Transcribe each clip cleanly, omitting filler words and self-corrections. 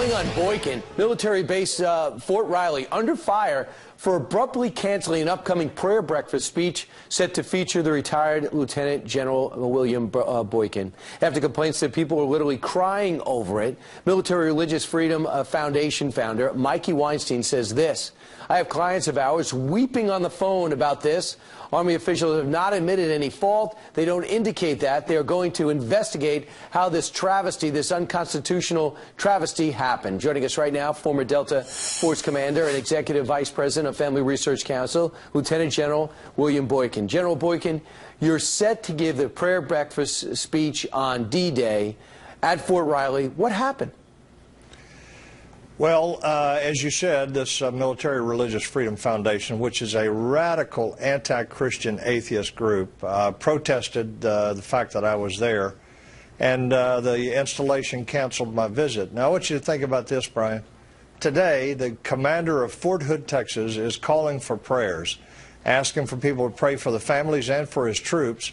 Calling on Boykin, military base Fort Riley, under fire for abruptly canceling an upcoming prayer breakfast speech set to feature the retired Lieutenant General William Boykin. After complaints that people were literally crying over it, Military Religious Freedom Foundation founder Mikey Weinstein says this: "I have clients of ours weeping on the phone about this. Army officials have not admitted any fault. They don't indicate that. They are going to investigate how this travesty, this unconstitutional travesty, happened." Joining us right now, former Delta Force Commander and Executive Vice President of Family Research Council, Lieutenant General William Boykin. General Boykin, you're set to give the prayer breakfast speech on D-Day at Fort Riley. What happened? Well, as you said, this Military Religious Freedom Foundation, which is a radical anti-Christian atheist group, protested the fact that I was there, and the installation canceled my visit. Now, I want you to think about this, Brian. Today, the commander of Fort Hood, Texas, is calling for prayers, asking for people to pray for the families and for his troops.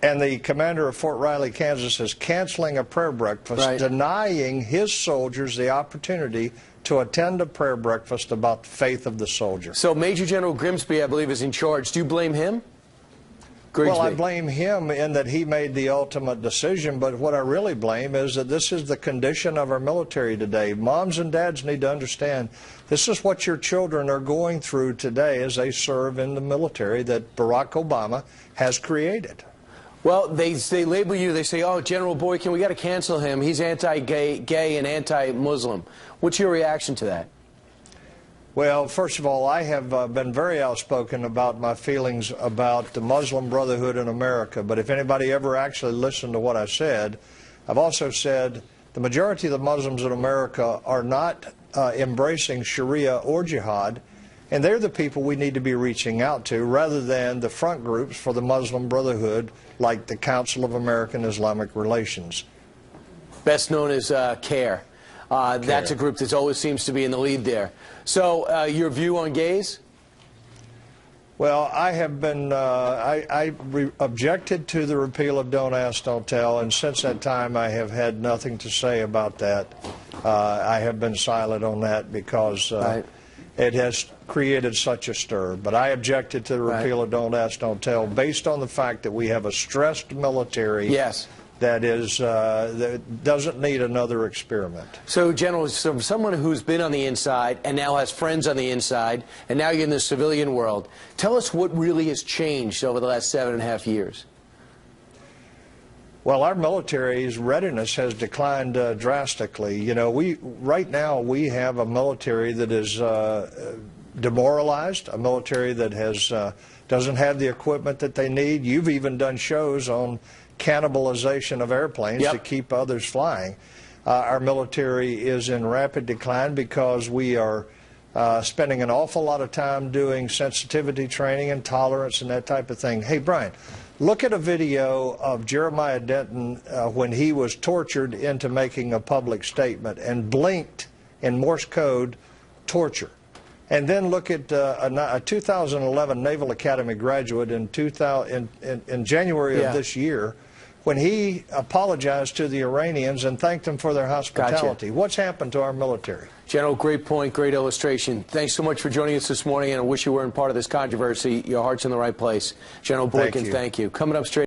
And the commander of Fort Riley, Kansas, is canceling a prayer breakfast, denying his soldiers the opportunity to attend a prayer breakfast about the faith of the soldier. So Major General Grimsby, I believe, is in charge. Do you blame him? Well, I blame him in that he made the ultimate decision, but what I really blame is that this is the condition of our military today. Moms and dads need to understand this is what your children are going through today as they serve in the military that Barack Obama has created. Well, they label you, they say, "Oh, General Boykin, we got to cancel him. He's anti-gay and anti-Muslim." What's your reaction to that? Well, first of all, I have been very outspoken about my feelings about the Muslim Brotherhood in America, but if anybody ever actually listened to what I said, I've also said the majority of the Muslims in America are not embracing Sharia or jihad, and they're the people we need to be reaching out to rather than the front groups for the Muslim Brotherhood like the Council of American Islamic Relations. Best known as CARE. That's a group that always seems to be in the lead there. So your view on gays? Well, I have been, objected to the repeal of Don't Ask, Don't Tell, and since that time I have had nothing to say about that. I have been silent on that because it has created such a stir. But I objected to the repeal of Don't Ask, Don't Tell based on the fact that we have a stressed military that is that doesn't need another experiment. So, General, from someone who's been on the inside and now has friends on the inside, and now you're in the civilian world, tell us what really has changed over the last 7.5 years. Well, our military's readiness has declined drastically. You know, right now we have a military that is demoralized, a military that doesn't have the equipment that they need. You've even done shows on cannibalization of airplanes to keep others flying. Our military is in rapid decline because we are spending an awful lot of time doing sensitivity training and tolerance and that type of thing. Hey, Brian, look at a video of Jeremiah Denton when he was tortured into making a public statement and blinked in Morse code torture. And then look at a 2011 Naval Academy graduate in January of this year when he apologized to the Iranians and thanked them for their hospitality. What's happened to our military? General, great point, great illustration. Thanks so much for joining us this morning, and I wish you weren't part of this controversy. Your heart's in the right place. General Boykin, thank you. Coming up straight.